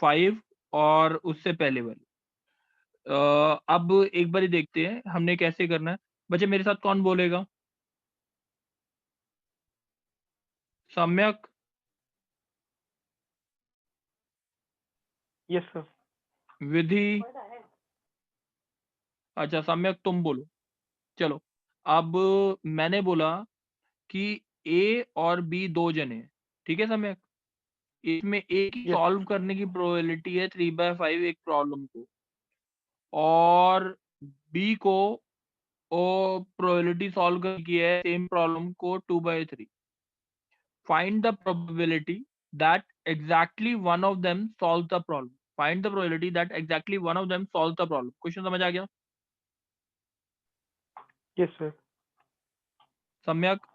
5 और उससे पहले वाली। अब एक बारी देखते हैं हमने कैसे करना है। बच्चे मेरे साथ कौन बोलेगा? सम्यक? Yes sir. विधि? अच्छा सम्यक तुम बोलो। चलो, अब मैंने बोला कि ए और बी 2 जने हैं, ठीक है सम्यक? इसमें ए की यस सॉल्व करने की प्रोबेबिलिटी है 3/5 एक प्रॉब्लम को, और बी को प्रोबेबिलिटी सॉल्व करने की है सेम प्रॉब्लम को 2/3। Find the probability that exactly one of them solves the problem. Find the probability that exactly one of them solves the problem. Question समझ आ गया यस सर। सम्यक?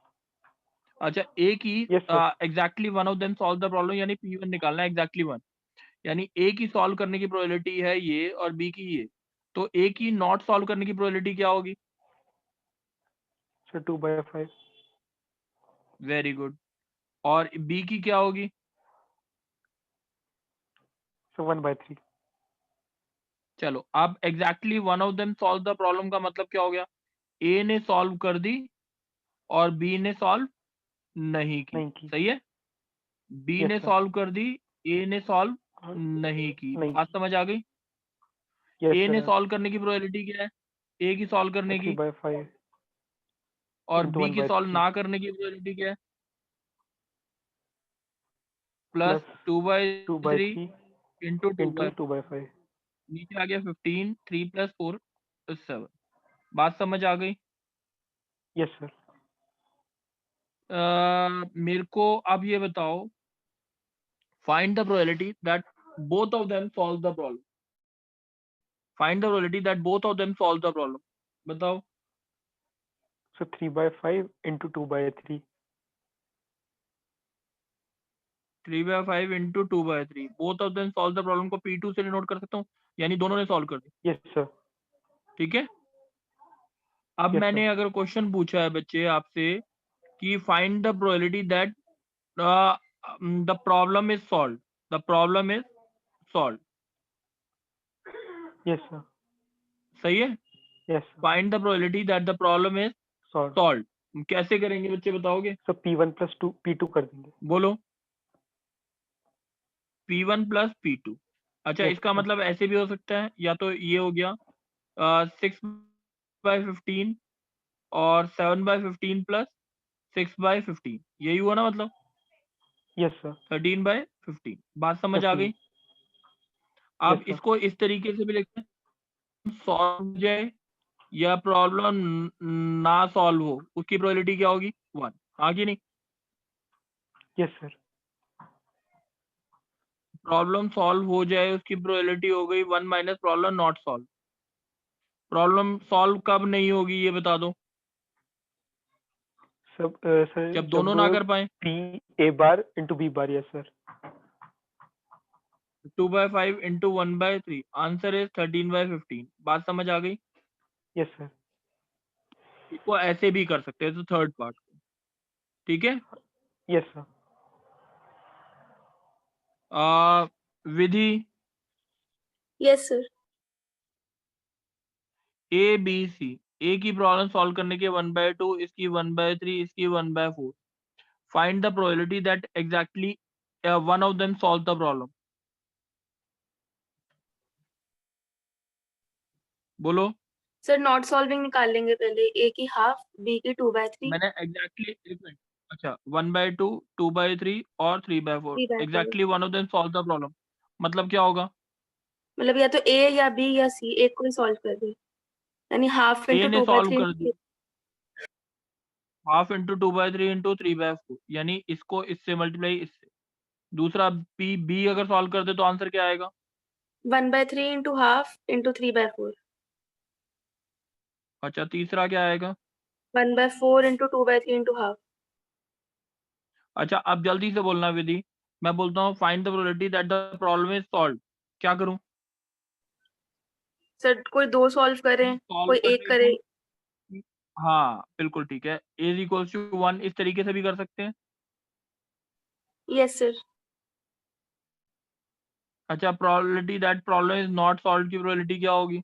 अच्छा, ए की yes sir. Exactly one of them solve the problem यानी P1 निकालना है, exactly one. यानी ए की सॉल्व करने की प्रोबेबिलिटी है ये और बी की ये, तो ए की नॉट सॉल्व करने की प्रोबेबिलिटी क्या होगी? सर 2/5। Very good. और बी की क्या होगी? सर 1/3। चलो, अब exactly one of them solve the problem का मतलब क्या हो गया? ए ने सॉल्व कर दी और बी ने सॉल्व नहीं की। नहीं की। सही है? बी यस ने सर। सॉल्व कर दी, ए ने सॉल्व हाँ, नहीं की। नहीं बात की। समझ आ गई? यस ए ने सर। सॉल्व करने की प्रोबेबिलिटी क्या है? ए की सॉल्व सर करने की। 3/5 और इंटू बी वन की बाई सॉल्व थ्री ना करने की प्रोबेबिलिटी क्या है? Plus plus 2/3 2/3 into two into by 2/5। नीचे आ गया 15, 3 + 4 = 7। बात समझ आ गई? Yes sir. मेरे को अब ये बताओ, find the probability that both of them solve the problem. Find the probability that both of them solve the problem. बताओ। Sir 3/5 into 2/3। 3/5 into 2/3 both of them solve the problem को P2 से note कर सकता हूँ, यानी दोनों ने solve कर दी। Yes sir. ठीक है? अब यस सर। मैंने अगर क्वेश्चन पूछा है बच्चे आपसे कि find the probability that the problem is solve, the problem is solve. Yes sir. सही है? Yes sir. Find the probability that the problem is solve. Solve. कैसे करेंगे बच्चे, बताओगे? सर P1 + 2 P2 कर देंगे। बोलो। P1 + P2। अच्छा, यस इसका सर। मतलब ऐसे भी हो सकता है, या तो ये हो गया 6/15 और 7/15 प्लस 6/15, यही हुआ ना मतलब? Yes sir. 13/15। बात समझ आ 15। गई? अब यस सर। इसको इस तरीके से भी लिखते हैं, सॉल्व हो जाए या प्रॉब्लम ना सॉल्व हो, उसकी प्रोबेबिलिटी क्या होगी? 1। हाँ कि नहीं? Yes sir. प्रॉब्लम सॉल्व हो जाए उसकी प्रोबेबिलिटी हो गई 1 minus problem not solve. Problem solve कब नहीं होगी ये बता दो? सर जब दोनों जब ना कर पाए। P A bar into B bar. Yes sir. 2/5 into 1/3 answer is 13/15। बात समझ आ गई? Yes sir. इसको ऐसे भी कर सकते हैं, तो थर्ड पार्ट को। ठीक है? Yes sir. Vidhi? Yes sir. A B C, A की प्रॉब्लम सॉल्व करने के 1/2, इसकी 1/3, इसकी 1/4। Find the probability that exactly one of them solve the problem. बोलो। सर नॉट सॉल्विंग निकाल लेंगे पहले, ए की हाफ, बी की 2/3, मैंने एग्जैक्टली एक मिनट। अच्छा, 1/2, 2/3 और 3/4 3/4। Exactly one of them solve the problem, मतलब क्या होगा? मतलब या तो ए या बी या सी, एक को ही सॉल्व कर दे, यानी हाफ ए इंटू ने सॉल्व 2/3। कर दी, हाफ इंटू 2/3 इंटू 3/4, यानी इसको इससे मल्टीप्लाई इससे। दूसरा बी अगर सॉल्व कर दे तो आंसर क्या आएगा? 1/3 इंटू हाफ इंटू 3/4। अच्छा, तीसरा क्या आएगा? 1/4 इंटू 2/3 इंटू हाफ। अच्छा, अब जल्दी से बोलना विधि। मैं बोलता हूँ find the probability that the problem is solve. क्या करूं? सर कोई दो सॉल्व करें, सॉल्व कोई एक करने करे। की। हाँ बिल्कुल ठीक है, इज इक्वल्स टू 1 इस तरीके से भी कर सकते हैं। Yes sir. अच्छा, probability that problem is not solve की प्रोबेबिलिटी क्या होगी?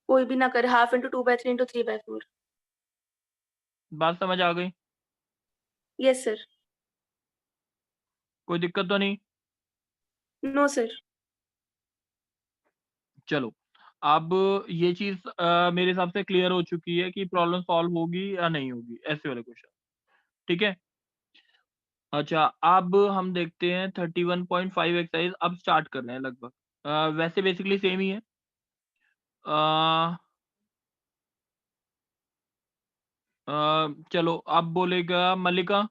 कोई भी ना करे, हाफ इंटू 2/3 इंटू 3/4। बात समझ आ गई? Yes sir. कोई दिक्कत तो नहीं? No sir. चलो, अब ये चीज मेरे हिसाब से क्लियर हो चुकी है कि प्रॉब्लम सॉल्व होगी या नहीं होगी, ऐसे वाले क्वेश्चन। ठीक है। अच्छा, अब हम देखते हैं 31.5 एक्सरसाइज अब स्टार्ट कर रहे हैं लगभग। वैसे बेसिकली सेम ही है। चलो, अब बोलेगा Mallika.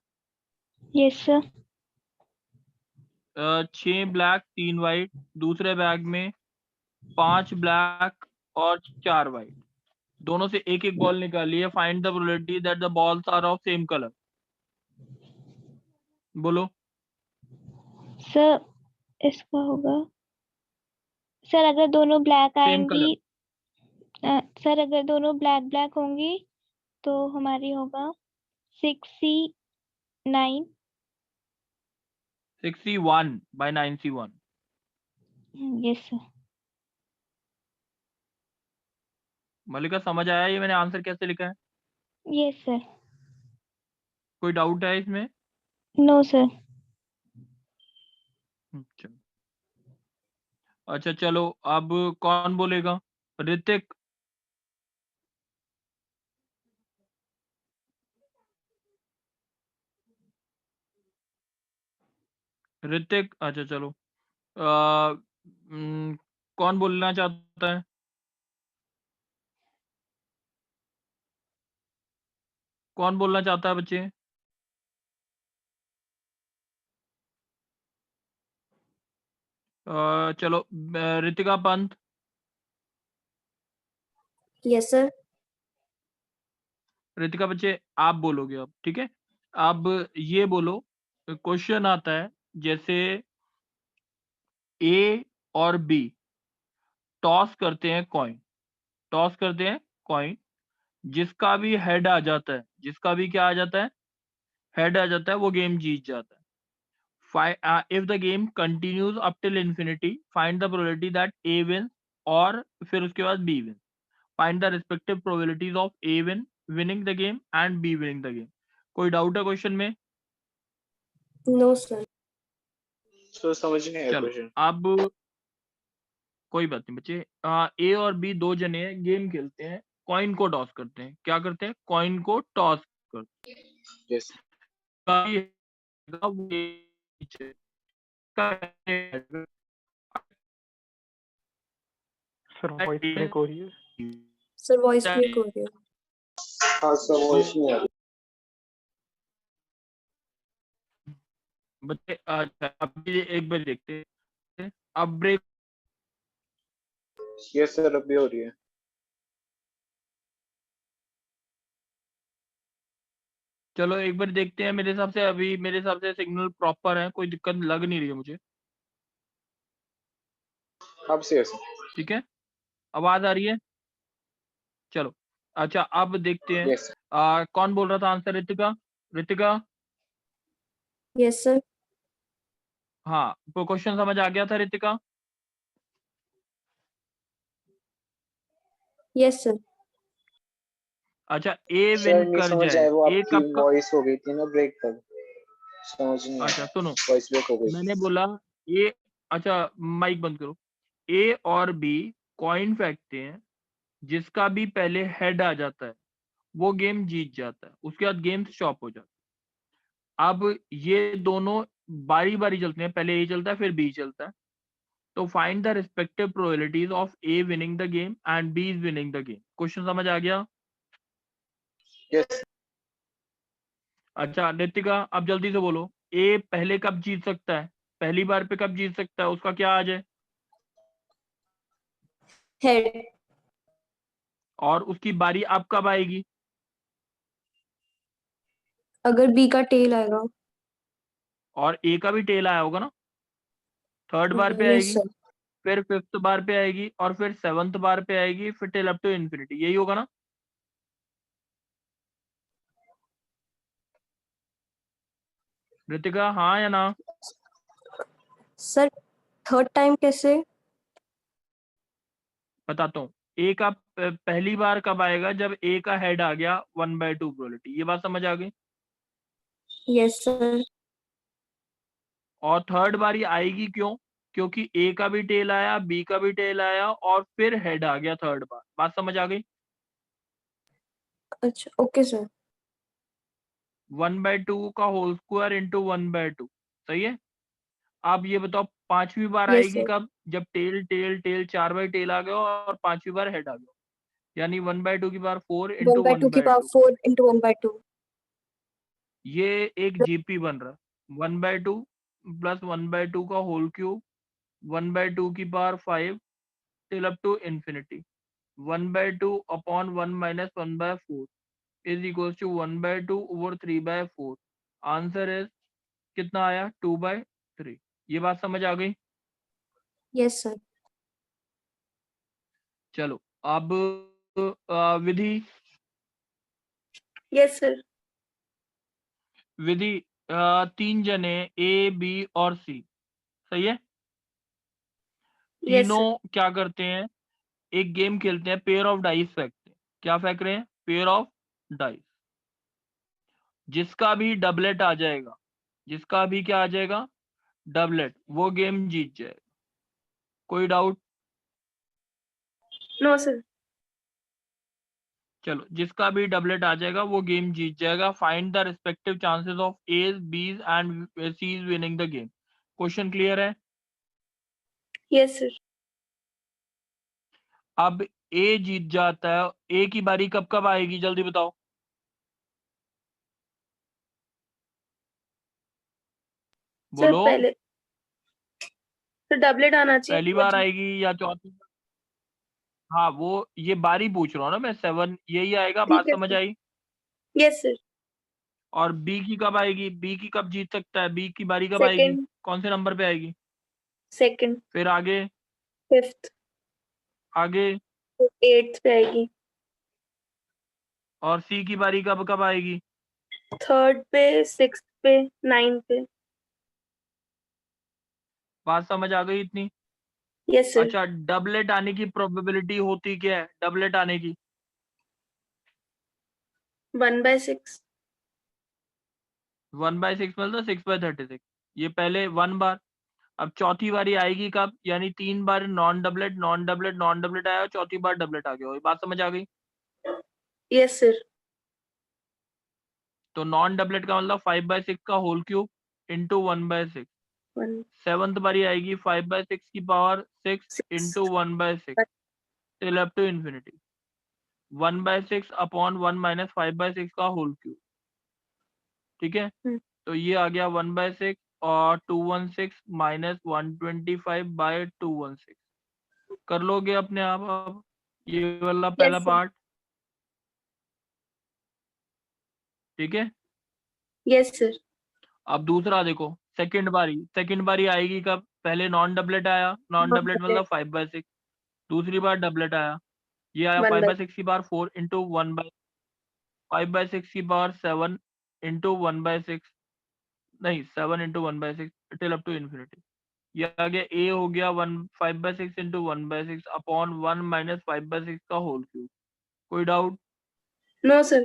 Yes sir. 6 black 3 white, दूसरे बैग में 5 ब्लैक और 4 वाइट, दोनों से एक एक बॉल निकालिए। Find the probability that the balls are of same colour. बोलो। सर इसका होगा, सर अगर दोनों ब्लैक सेम आएंगी, कलर। सर अगर दोनों ब्लैक ब्लैक होंगी तो हमारी होगा 6C9। 6C1 by 9C1। Yes sir. मल्लिका, समझ आया ये मैंने आंसर कैसे लिखा है? Yes sir. कोई डाउट है इसमें? No sir. अच्छा अच्छा, चलो अब कौन बोलेगा? ऋतिक। ऋतिक, अच्छा चलो। कौन बोलना चाहता है? कौन बोलना चाहता है बच्चे? चलो, ऋतिका पंत। Yes sir. ऋतिका बच्चे, आप बोलोगे अब, ठीक है? अब ये बोलो, क्वेश्चन आता है जैसे ए और बी टॉस करते हैं कॉइन। टॉस करते हैं कॉइन, जिसका भी हेड आ जाता है, जिसका भी क्या आ जाता है, हेड आ जाता है, वो गेम जीत जाता है। If the game continues up till infinity, find the probability that A wins, और फिर उसके बाद B wins. Find the respective probabilities of A winning the game and B winning the game. कोई डाउट है question में? No sir. Sir समझ नहीं आया चलो, क्वेश्चन। अब कोई बात नहीं बच्चे। ए और बी दो जने गेम खेलते हैं, कॉइन को टॉस करते हैं। क्या करते हैं? कॉइन को टॉस करते यस हैं। सर, वॉइस ब्रेक हो रही है। सर वॉइस ब्रेक हो रही है। हाँ सर, वॉइस नहीं आ बच्चे, अच्छा अब ये एक बार देखते हैं। अब ब्रेक। रही। यस सर, अभी हो रही है। चलो एक बार देखते हैं। मेरे हिसाब से अभी मेरे हिसाब से सिग्नल प्रॉपर है, कोई दिक्कत लग नहीं रही है मुझे। अब से यस सर। ठीक है, आवाज आ रही है? चलो, अच्छा अब देखते हैं। यस कौन बोल रहा था answer? Ritika. Ritika, yes sir. हाँ, तो क्वेश्चन समझ आ गया था ऋतिका? Yes sir. अच्छा, ए सर विन नहीं कर समझ जाए, आया, वो ए आपकी कब का? वॉइस हो गई थी ना ब्रेक, तब समझ नहीं अच्छा आया। सुनो, वॉइस ब्रेक हो गई। मैंने बोला ए, अच्छा माइक बंद करो। ए और बी कॉइन फेंकते हैं, जिसका भी पहले हेड आ जाता है वो गेम जीत जाता है, उसके बाद गेम स्टॉप हो जाता है। अब ये दोनों बारी बारी चलते हैं, पहले ए चलता है फिर बी चलता है। तो find the respective probabilities of A winning the game and B is winning the game. Question समझ आ गया? यस अच्छा नितिका, अब जल्दी से बोलो, ए पहले कब जीत सकता है? पहली बार पे कब जीत सकता है? उसका क्या आ जाए? हेड। और उसकी बारी अब कब आएगी? अगर बी का टेल आएगा। और ए का भी टेल आया होगा ना? थर्ड बार पे यस आएगी, सर। फिर फिफ्थ बार पे आएगी, और फिर सेवंथ बार पे आएगी, फिर टेल अप टू इन्फिनिटी। यही होगा ना? ऋतिका, हाँ या ना? सर थर्ड टाइम कैसे? बताता हूँ। ए का पहली बार कब आएगा? जब ए का हेड आ गया 1/2 प्रोबेबिलिटी। ये बात समझ आ गई? Yes sir. और थर्ड बारी आएगी क्यों? क्योंकि ए का भी टेल आया, बी का भी टेल आया और फिर हेड आ गया थर्ड बार। बात समझ आ गई? अच्छा ओके सर। 1/2 का होल स्क्वायर इंटू 1/2। सही है। अब ये बताओ पांचवी बार यस आएगी सर। कब? जब टेल टेल टेल 4 टेल आ गया और पांचवी बार हेड आ गया, यानी 1/2 की पावर 4 इंटू 1/2 की पावर 1/2। 4 इंटू 1/2। ये एक जीपी बन रहा है। 1/2 प्लस 1/2 का होल क्यूब 1/2 की power 5 till up to infinity. 1/2 upon 1 minus 1/4 is equal to 1/2 over 3/4। Answer is कितना आया? 2/3। ये बात समझ आ गई? Yes sir. चलो अब विधि। Yes sir. विधि 3 जने ए बी और सी, सही है। Yes sir. तीनों क्या करते हैं? एक गेम खेलते हैं, पेयर ऑफ डाइस फेंकते हैं। क्या फेंक रहे हैं? Pair of dice. जिसका भी डबलेट आ जाएगा, जिसका भी क्या आ जाएगा? डबलेट, वो गेम जीत जाएगा। कोई डाउट? No sir. चलो, जिसका भी डबलेट आ जाएगा वो गेम जीत जाएगा। Find the respective chances of A's B's and C's winning the game. Question clear है? Yes sir. अब ए जीत जाता है। ए की बारी कब कब आएगी? जल्दी बताओ। सर बोलो। पहले तो डबलेट आना चाहिए पहली तो वो बार जी। आएगी या चौथी बार? हाँ, वो ये बारी पूछ रहा हूँ ना मैं। 7 यही आएगा। ठीक बात है समझ सर। आई? Yes sir. और बी की कब आएगी? बी की कब जीत सकता है? बी की बारी कब आएगी? सेकंड। कौन से नंबर पे आएगी? सेकंड। फिर आगे? फिफ्थ। आगे? एट्थ पे आएगी। और सी की बारी कब कब आएगी? थर्ड पे, सिक्स्थ पे, नाइन्थ पे। बात समझ आ गई इतनी? Yes sir. अच्छा, डबलेट आने की प्रोबेबिलिटी होती क्या है? डबलेट आने की 1/6। 1/6 मतलब 6/36। ये पहले 1 बार। अब चौथी बारी आएगी कब? यानी 3 बार non doublet non doublet non doublet आया, चौथी बार डबलेट आ गया। ये बात समझ आ गई? Yes sir. तो नॉन डबलेट का मतलब 5/6 का होल क्यूब इंटू 1/6। 1 7th बारी आएगी 5/6 की power 6 6। Into 1/6 till up to infinity. 1/6 upon 1 minus 5/6 का होल क्यूब। ठीक है। तो ये आ गया 1/6 और 216 माइनस 125/216। कर लोगे अपने आप अब ये वाला पहला यस सर। पार्ट? ठीक है। Yes sir. अब दूसरा देखो। सेकंड बारी आएगी कब? पहले नॉन डबलेट आया। नॉन डबलेट मतलब 5/6। दूसरी बार डबलेट आया। ये आया 1/। 5/6 की बार 4 इंटू 5/6 की बार 7 इंटू 1/6। नहीं, 7 into 1/6 till up to infinity. ये आ गया ए हो गया 5/6 इंटू 1/6 अपॉन 1 माइनस 5/6 का होल क्यूब। कोई doubt? No sir.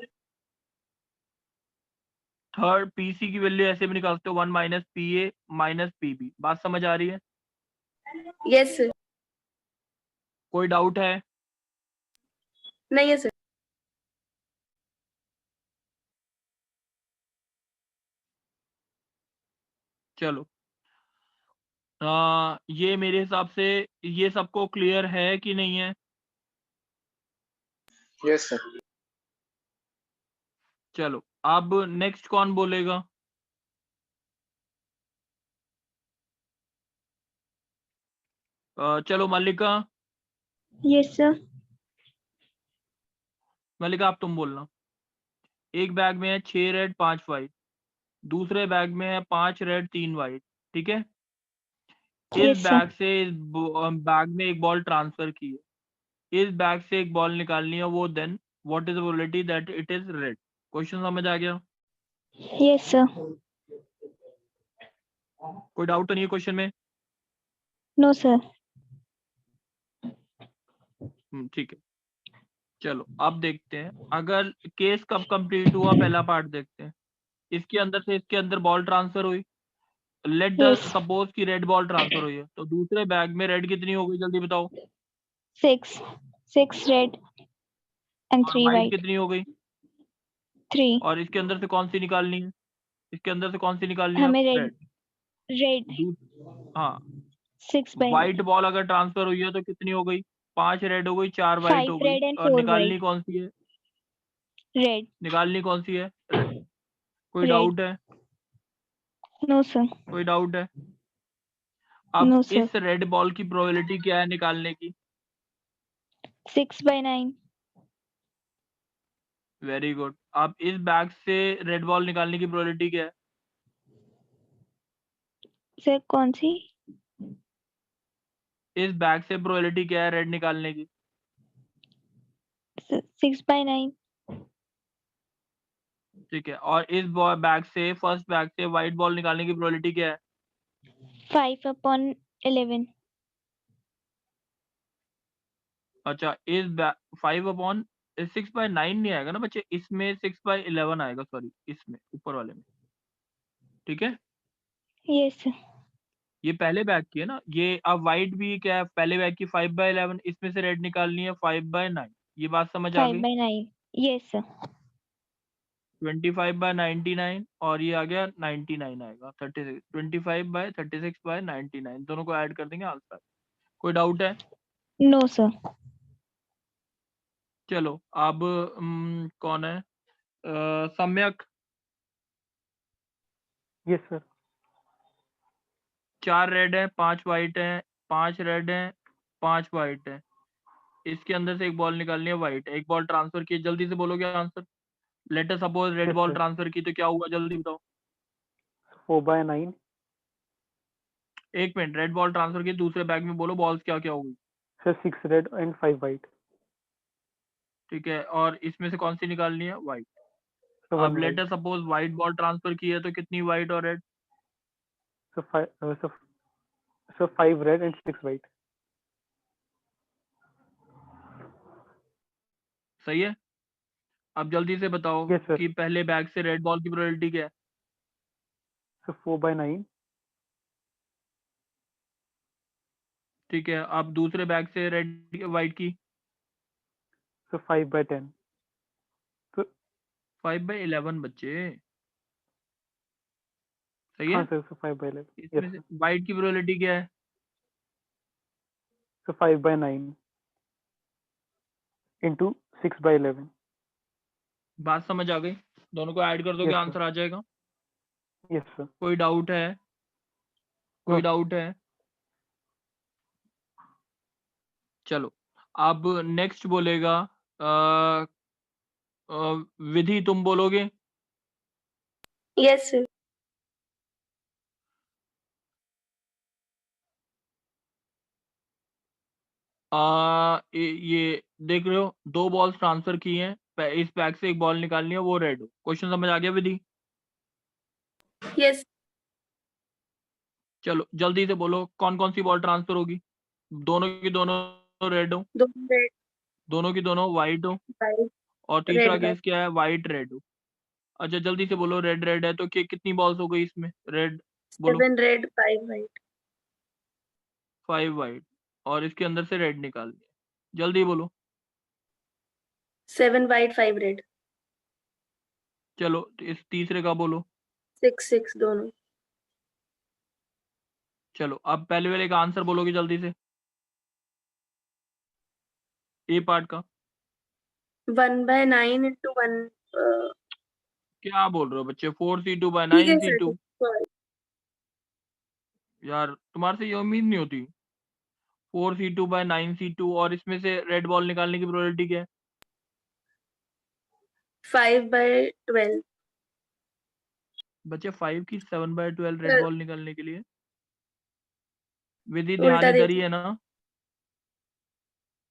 Third PC की वैल्यू ऐसे भी निकाल सकते हो, 1 minus P A minus P B. बात समझ आ रही है? Yes sir. कोई डाउट है? नहीं है सर। चलो, ये मेरे हिसाब से ये सबको क्लियर है कि नहीं है? Yes sir. चलो, अब नेक्स्ट कौन बोलेगा? चलो मल्लिका। Yes sir. मल्लिका, अब तुम बोलना। एक बैग में है 6 रेड 5 वाइट। दूसरे बैग में है 5 रेड 3 वाइट। ठीक है। इस यस बैग सर। से इस बैग में एक बॉल ट्रांसफर की है। इस बैग से एक बॉल निकालनी है। वो then what is the probability that it is red? Question समझ आ गया? Yes sir. कोई डाउट तो नहीं है क्वेश्चन में? No sir. ठीक है, चलो अब देखते हैं अगर केस कब कंप्लीट हुआ। पहला पार्ट देखते हैं। इसके अंदर से इसके अंदर बॉल ट्रांसफर हुई। Let Yes. सपोज की रेड बॉल ट्रांसफर हुई है, तो दूसरे बैग में रेड कितनी हो गई जल्दी बताओ। 6 red and और 3 वाइट white. कितनी हो गई। 3. और इसके अंदर से कौन सी निकालनी है। इसके अंदर से कौन सी निकालनी है। हमें red. हाँ 6 by 9. व्हाइट बॉल अगर ट्रांसफर हुई है तो कितनी हो गई। 5 रेड हो गई, 4 व्हाइट 5 हो गई। red and और 4 निकालनी white. कौन सी है। Red. निकालनी कौन सी है। रेड। कोई Red. डाउट है। No sir. कोई डाउट है। अब No sir. इस रेड बॉल की प्रोबेबिलिटी क्या है निकालने की। 6 by 9. Very good. अब इस बैग से रेड बॉल निकालने की प्रोबेबिलिटी क्या है। सर कौन सी? इस बैग से प्रोबेबिलिटी क्या है रेड निकालने की। 6 by 9. ठीक है, और इस बैग से फर्स्ट बैग से व्हाइट बॉल निकालने की प्रोबेबिलिटी क्या है। 5/11. अच्छा, इस 5/6/9 नहीं आएगा ना बच्चे, इसमें 6/11 आएगा। सॉरी, इसमें ऊपर वाले में। ठीक है, Yes sir. ये पहले बैग की है ना ये। अब व्हाइट भी क्या है, पहले बैग की 5/11, इसमें से रेड निकालनी है 5/9। ये बात समझ आ 5 गई। by 9. Yes sir. 25/99 और ये आ गया 99 आएगा। 36 25/36/99 दोनों को ऐड कर देंगे आंसर। कोई डाउट है। No sir. चलो अब कौन है। सम्यक। Yes sir. 4 रेड है, 5 व्हाइट है। 5 रेड है, 5 व्हाइट है। इसके अंदर से एक बॉल निकालनी है व्हाइट। एक बॉल ट्रांसफर की, जल्दी से बोलोगे answer. Let us suppose red Yes, ball sir. Transfer की तो क्या हुआ जल्दी बताओ। 4/9. एक मिनट, रेड बॉल ट्रांसफर की दूसरे बैग में बोलो बॉल्स क्या क्या होगी। Sir, 6 red and 5 white. ठीक है, और इसमें से कौन सी निकालनी है व्हाइट। So अब 1 let white. Us suppose white ball transfer की है तो कितनी व्हाइट और red. So 5 red and 6 white. सही है। अब जल्दी से बताओ Yes, sir. कि पहले बैग से रेड बॉल की प्रोबेबिलिटी क्या है। So 4/9. ठीक है, अब दूसरे बैग से रेड व्हाइट की। So 5/10. So 5/11 बच्चे। सही है। हाँ sir. So 5/11. Yes इसमें से sir. व्हाइट की प्रोबेबिलिटी क्या है। So 5/9 into 6/11. बात समझ आ गई। दोनों को ऐड कर दोगे Yes sir. आंसर आ जाएगा। Yes sir. कोई डाउट है। कोई No. डाउट है। चलो अब नेक्स्ट बोलेगा विधि, तुम बोलोगे। Yes sir. ये देख रहे हो 2 बॉल्स ट्रांसफर की हैं। इस बैग से एक बॉल निकालनी है वो रेड हो। क्वेश्चन समझ आ गया विधि। Yes. चलो जल्दी से बोलो कौन कौन सी बॉल ट्रांसफर होगी। दोनों की दोनों रेड हो, दोनों red, दोनों की दोनों व्हाइट हो, white, और तीसरा red, केस क्या है व्हाइट रेड हो। अच्छा जल्दी से बोलो रेड रेड है तो कितनी बॉल्स हो गई इसमें रेड। बोलो 7 red, 5 white. 5 व्हाइट और इसके अंदर से रेड निकाल दिया। जल्दी बोलो। 7 white, 5 red. चलो इस तीसरे का बोलो। 6 दोनों. चलो अब पहले वाले का आंसर बोलोगे जल्दी से। ए पार्ट का 1/9 into 1. क्या बोल रहे हो बच्चे। 4c2/9 ठीक है सर. c2। Sorry. यार तुम्हारे से ये उम्मीद नहीं होती। 4c2/9 c2 और इसमें से रेड बॉल निकालने की प्रोबेबिलिटी क्या है। 5/12. बच्चे 5 की 7/12 रेड सर, बॉल निकालने के लिए। विधि ध्यान उल्टा इधर देख ही है ना।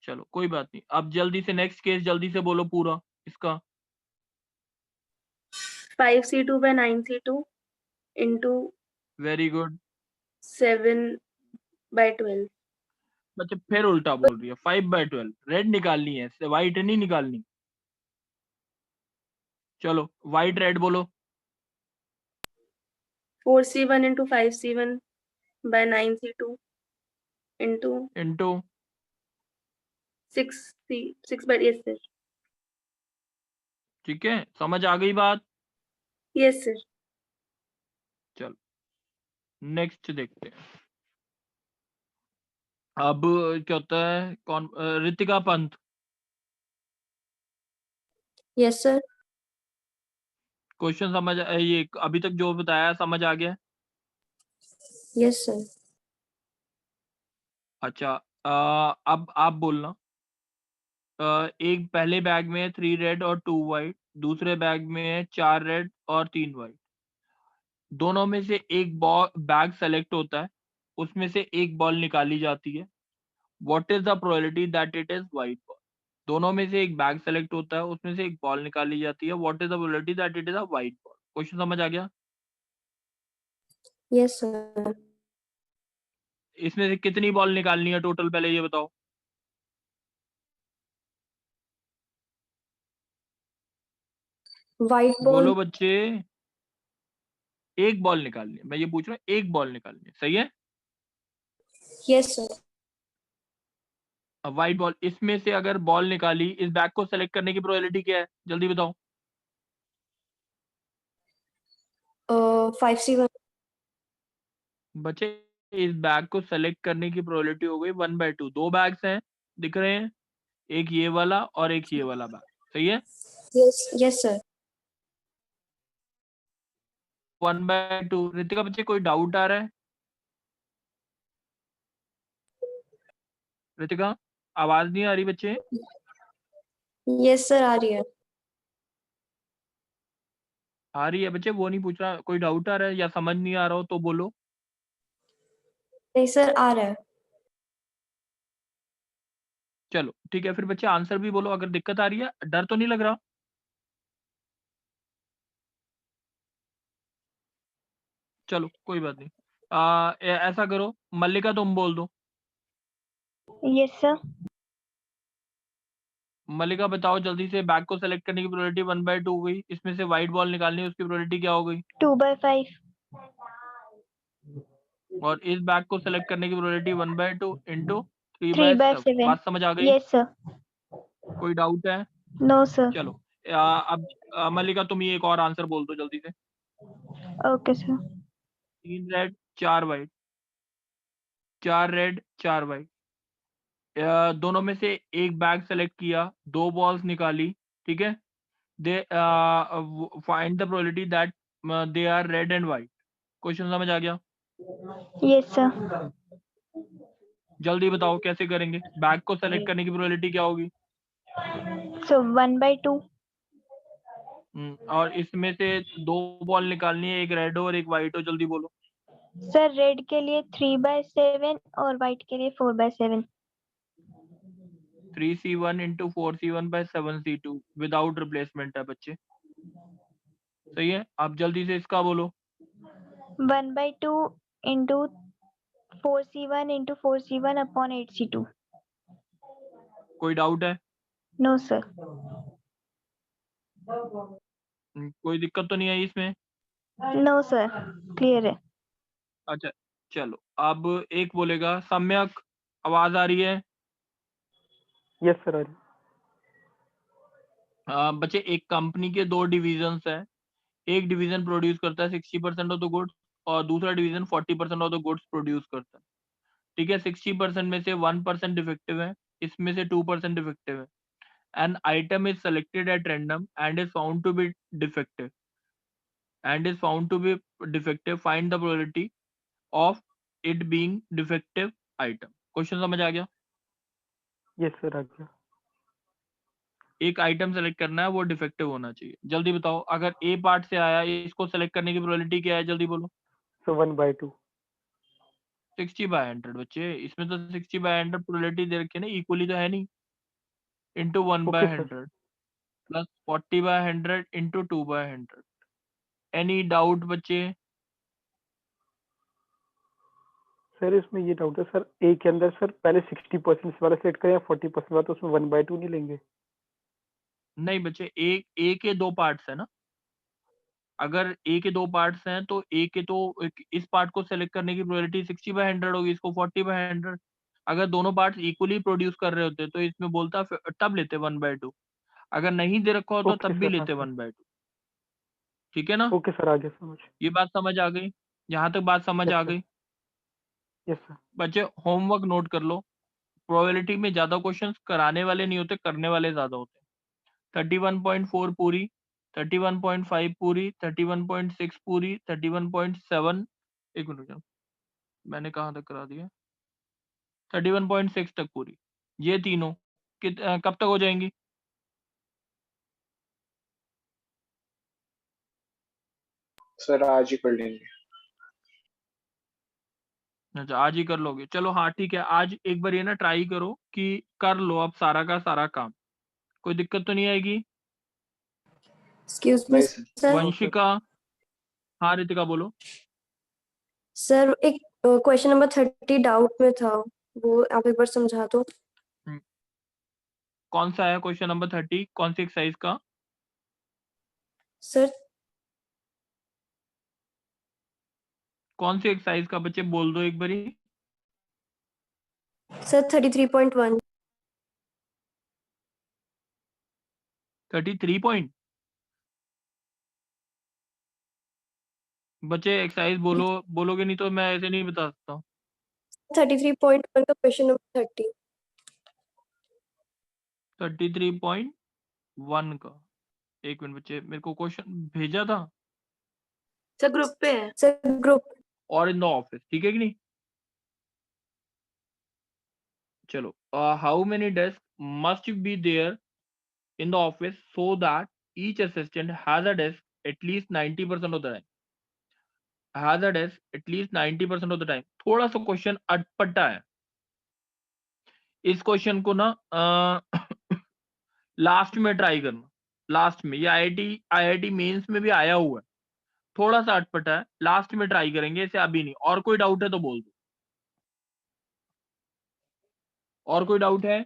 चलो कोई बात नहीं। अब जल्दी से नेक्स्ट केस जल्दी से बोलो पूरा इसका। 5c2/9c2 into very good. 7 by 12. बच्चे फिर उल्टा बोल रही है, 5/12 रेड निकालनी है, व्हाइट नहीं निकालनी। चलो व्हाइट रेड बोलो। 4C1 into 5C1 by 9C2 into into 6 by, yes sir. ठीक है, समझ आ गई बात। Yes sir. चलो नेक्स्ट देखते हैं। अब क्या होता है, कौन Ritika Pant, Yes, sir. Question समझ ये अभी तक जो बताया समझ आ गया? Yes, sir. अच्छा अब आप बोलना। एक पहले बैग में 3 रेड और 2 वाइट, दूसरे बैग में है 4 रेड और 3 वाइट। दोनों में से एक बॉल बैग सेलेक्ट होता है, उसमें से एक बॉल निकाली जाती है। What is the probability that it is white ball? दोनों में से एक बैग सेलेक्ट होता है, उसमें से एक बॉल निकाली जाती है। What is the probability that it is a white ball? Question समझ आ गया? Yes, sir. इसमें से कितनी बॉल निकालनी है टोटल, पहले ये बताओ। White बोलो ball. बच्चे। एक बॉल निकालनी है, मैं ये पूछ रहा हूँ, एक बॉल निकालनी है, सही है। Yes, sir. अब व्हाइट बॉल, इसमें से अगर बॉल निकाली, इस बैग को सेलेक्ट करने की प्रोबेबिलिटी क्या है, जल्दी बताओ। 5C1. बच्चे इस बैग को सेलेक्ट करने की प्रोबेबिलिटी हो गई 1/2। दो बैग्स हैं, दिख रहे हैं, एक ये वाला और एक ये वाला बैग, सही है। Yes, yes, sir. 1/2। रितिका बच्चे कोई डाउट आ रहा है? रितिका आवाज नहीं आ रही बच्चे? Yes, sir. आ रही है. आ रही है बच्चे, वो नहीं पूछ रहा, कोई डाउट आ रहा है या समझ नहीं आ रहा हो तो बोलो। नहीं सर, आ रहा है. चलो ठीक है, फिर बच्चे आंसर भी बोलो अगर दिक्कत आ रही है। डर तो नहीं लग रहा? चलो कोई बात नहीं। ऐसा करो, मल्लिका तुम बोल दो। Yes sir. मल्लिका बताओ जल्दी से, बैग को सेलेक्ट करने की प्रोबेबिलिटी 1/2 हो गई, इसमें से व्हाइट बॉल निकालनी है, उसकी प्रोबेबिलिटी क्या हो गई? 2/5। और इस बैग को सेलेक्ट करने की प्रोबेबिलिटी 1/2 इंटू 3/7। 3/7। बात समझ आ गई? Yes sir. कोई डाउट है? No sir. चलो अब मल्लिका तुम ये एक और आंसर बोल दो जल्दी से। Okay sir. 3 red 4 white, 4 red 4 white. दोनों में से एक बैग सेलेक्ट किया, दो बॉल्स निकाली, ठीक है। They find the probability that they are red and white. Question समझ आ गया? Yes sir. जल्दी बताओ कैसे करेंगे, बैग को सेलेक्ट करने की प्रोबेबिलिटी क्या होगी? सो 1/2। और इसमें से दो बॉल निकालनी है, एक रेड हो और एक वाइट हो, जल्दी बोलो। सर रेड के लिए 3/7 और व्हाइट के लिए 4/7। 3C1 into 4C1 bye 7C2 without replacement है बच्चे, सही है। आप जल्दी से इसका बोलो। 1/2 into 4C1 into 4C1 upon 8C2। कोई डाउट है? No sir. कोई दिक्कत तो नहीं आई इसमें? नो सर, क्लियर है। अच्छा चलो, अब एक बोलेगा सम्यक, आवाज आ रही है? यस सर, आ रही. बच्चे एक कंपनी के दो डिविजन्स हैं, एक डिवीजन प्रोड्यूस करता है 60% ऑफ द गुड्स और दूसरा division 40% of the goods produce करता है, ठीक है। 60% में से 1% डिफेक्टिव है, इसमें से 2% डिफेक्टिव है। An item is selected at random and is found to be defective find the probability of it being defective item. Question समझ आ गया? यस सर, आ गया. एक आइटम सेलेक्ट करना है, वो डिफेक्टिव होना चाहिए। जल्दी बताओ, अगर ए पार्ट से आया, इसको सेलेक्ट करने की प्रोबेबिलिटी क्या है, जल्दी बोलो। So 1/2. 60/100 बच्चे, इसमें तो 60/100 प्रोबेबिलिटी दे रखी है ना, इक्वली तो है नहीं। Into Okay sir. 1/100 plus 40/100 into 2/100। Any doubt बच्चे? सर इसमें ये डाउट है सर, ए के अंदर सर पहले 60% वाला सेट करें या 40% वाला, तो उसमें 1/2 नहीं लेंगे? नहीं बच्चे, ए के दो पार्ट्स है ना। अगर ए के दो पार्ट्स हैं तो ए के तो इस पार्ट को सेलेक्ट करने की प्रोबेबिलिटी 60/100 होगी, इसको 40/100। अगर दोनों पार्ट्स इक्वली प्रोड्यूस कर रहे होते तो इसमें बोलता तब लेते 1/2। अगर नहीं दे रखा हो तो ओके तब भी सर, हाँ लेते सर। 1/2। ठीक है ना, ओके सर, आ गया समझ। ये बात समझ आ गई, यहाँ तक बात समझ यस आ सर। गई। Yes sir. बच्चे होमवर्क नोट कर लो, प्रोबेबिलिटी में ज्यादा क्वेश्चंस कराने वाले नहीं होते, करने वाले ज्यादा होते हैं। 31.4 पूरी, 31.5 पूरी, 31.6 पूरी, 31.7, एक मिनट रुको, मैंने कहाँ तक करा दिया, 31.6 तक पूरी। ये तीनों कब तक हो जाएंगी? सर आज ही कर लेंगे। अच्छा आज ही कर लोगे, चलो हाँ ठीक है, आज एक बार ये ना ट्राई करो कि कर लो अब सारा का सारा काम, कोई दिक्कत तो नहीं आएगी? एक्सक्यूज मी नहीं सर। सर। वंशिका, हाँ रितिका बोलो। सर एक क्वेश्चन नंबर 30 डाउट में था, वो आप एक बार समझा दो। कौन सा है क्वेश्चन नंबर 30, कौन सी एक्सरसाइज का? सर कौन सी एक्सरसाइज का बच्चे बोल दो एक बारी। सर 33.1। 33 पॉइंट, बच्चे एक्सरसाइज बोलो, बोलोगे नहीं तो मैं ऐसे नहीं बता सकता। 33.1 का क्वेश्चन नंबर 30। 33.1 का, एक मिनट बच्चे, मेरे को क्वेश्चन भेजा था सर ग्रुप पे है। Sir group. और इन द ऑफिस, ठीक है कि नहीं? चलो, how many desk must be there in the office so that each assistant has a desk at least 90% of the time, has a desk at least 90% of the time। थोड़ा सा question अटपटा है, इस क्वेश्चन को ना last में try करना, last में। ये आईआईटी मेंस में भी आया हुआ है, थोड़ा सा अटपटा है, लास्ट में ट्राई करेंगे इसे, अभी नहीं। और कोई डाउट है तो बोल दो, और कोई डाउट है?